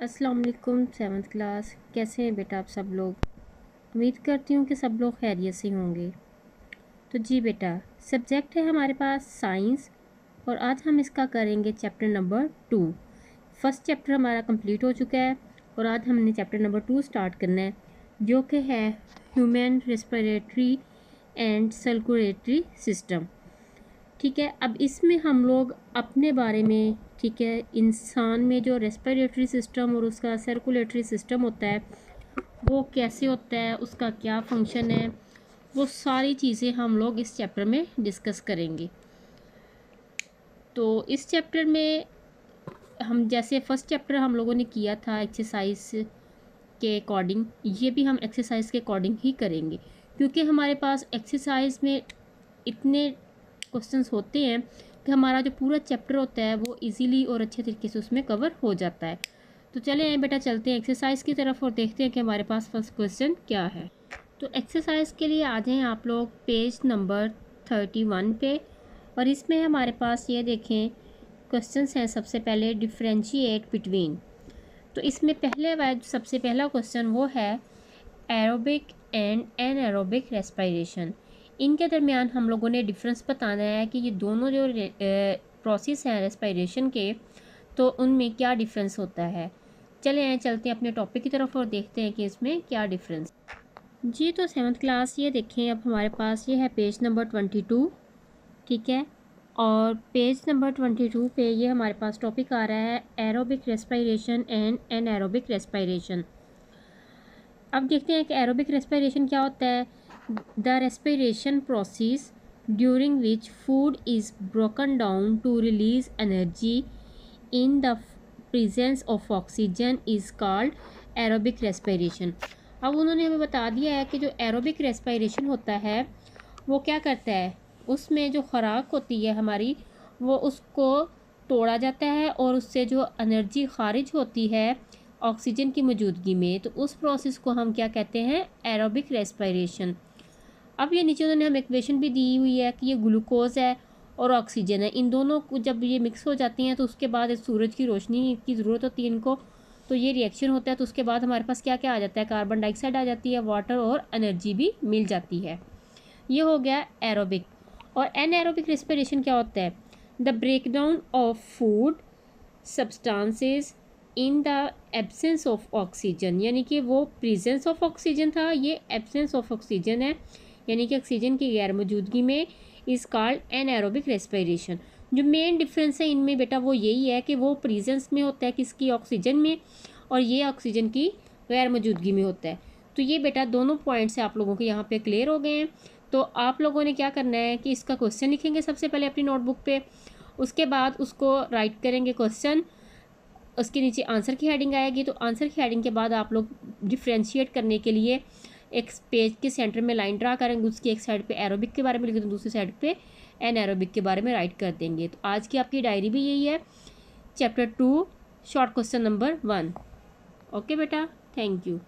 अस्सलाम वालेकुम। 7th class, कैसे हैं बेटा आप सब लोग? उम्मीद करती हूँ कि सब लोग खैरियत से होंगे। तो जी बेटा, सब्जेक्ट है हमारे पास साइंस और आज हम इसका करेंगे चैप्टर नंबर 2। फर्स्ट चैप्टर हमारा कंप्लीट हो चुका है और आज हमने चैप्टर नंबर 2 स्टार्ट करना है, जो कि है human respiratory and circulatory system. ठीक है, अब इसमें हम लोग अपने बारे में, ठीक है, इंसान में जो रेस्पिरेटरी सिस्टम और उसका सर्कुलेटरी सिस्टम होता है वो कैसे होता है, उसका क्या फंक्शन है, वो सारी चीज़ें हम लोग इस चैप्टर में डिस्कस करेंगे। तो इस चैप्टर में हम जैसे फर्स्ट चैप्टर हम लोगों ने किया था एक्सरसाइज के अकॉर्डिंग, ये भी हम एक्सरसाइज के अकॉर्डिंग ही करेंगे, क्योंकि हमारे पास एक्सरसाइज में इतने क्वेश्चंस होते हैं कि हमारा जो पूरा चैप्टर होता है वो इजीली और अच्छे तरीके से उसमें कवर हो जाता है। तो चले बेटा चलते हैं एक्सरसाइज की तरफ और देखते हैं कि हमारे पास फर्स्ट क्वेश्चन क्या है। तो एक्सरसाइज के लिए आ जाएं आप लोग पेज नंबर 31 पे, और इसमें हमारे पास ये देखें क्वेश्चंस हैं। सबसे पहले डिफरेंशिएट बिटवीन, तो इसमें सबसे पहला क्वेश्चन वो है एरोबिक एंड एनएरोबिक रेस्पिरेशन। इनके दरमियान हम लोगों ने डिफरेंस बताना है कि ये दोनों जो प्रोसेस हैं रेस्पिरेशन के, तो उनमें क्या डिफरेंस होता है। चलते हैं अपने टॉपिक की तरफ और देखते हैं कि इसमें क्या डिफरेंस। जी तो 7th क्लास, ये देखें अब हमारे पास ये है पेज नंबर 22, ठीक है, और पेज नंबर 22 पे ये हमारे पास टॉपिक आ रहा है aerobic respiration and anaerobic respiration. अब देखते हैं कि एरोबिक रेस्पिरेशन क्या होता है। The respiration process during which food is broken down to release energy in the presence of oxygen is called aerobic respiration. अब उन्होंने हमें बता दिया है कि जो एरोबिक रेस्पिरेशन होता है वो क्या करता है, उसमें जो खुराक होती है हमारी वो उसको तोड़ा जाता है और उससे जो एनर्जी खारिज होती है ऑक्सीजन की मौजूदगी में, तो उस प्रोसेस को हम क्या कहते हैं, एरोबिक रेस्पिरेशन। अब ये नीचे उन्होंने हमें इक्वेशन भी दी हुई है कि ये ग्लूकोज है और ऑक्सीजन है, इन दोनों को जब ये मिक्स हो जाती हैं तो उसके बाद सूरज की रोशनी की ज़रूरत होती है इनको, तो ये रिएक्शन होता है। तो उसके बाद हमारे पास क्या क्या आ जाता है, कार्बन डाइऑक्साइड आ जाती है, वाटर और एनर्जी भी मिल जाती है। ये हो गया एरोबिक। और एनएरोबिक रेस्पिरेशन क्या होता है, the breakdown of food substances in the absence of oxygen, यानी कि वो प्रेजेंस ऑफ ऑक्सीजन था, ये एब्सेंस ऑफ ऑक्सीजन है, यानी कि ऑक्सीजन की गैर मौजूदगी में इज़ कॉल्ड एनएरोबिक रेस्पिरेशन। जो मेन डिफरेंस है इनमें बेटा वो यही है कि वो प्रेजेंस में होता है किसकी, ऑक्सीजन में, और ये ऑक्सीजन की गैर मौजूदगी में होता है। तो ये बेटा दोनों पॉइंट्स आप लोगों के यहाँ पे क्लियर हो गए हैं। तो आप लोगों ने क्या करना है कि इसका क्वेश्चन लिखेंगे सबसे पहले अपनी नोटबुक पे, उसके बाद उसको राइट करेंगे क्वेश्चन, उसके नीचे आंसर की हेडिंग आएगी। तो आंसर की हेडिंग के बाद आप लोग डिफ्रेंशिएट करने के लिए एक पेज के सेंटर में लाइन ड्रा करेंगे, उसकी एक साइड पे एरोबिक के बारे में लिखेंगे, तो दूसरी साइड पे एनएरोबिक के बारे में राइट कर देंगे। तो आज की आपकी डायरी भी यही है, chapter 2 short question number 1। Okay बेटा, थैंक यू।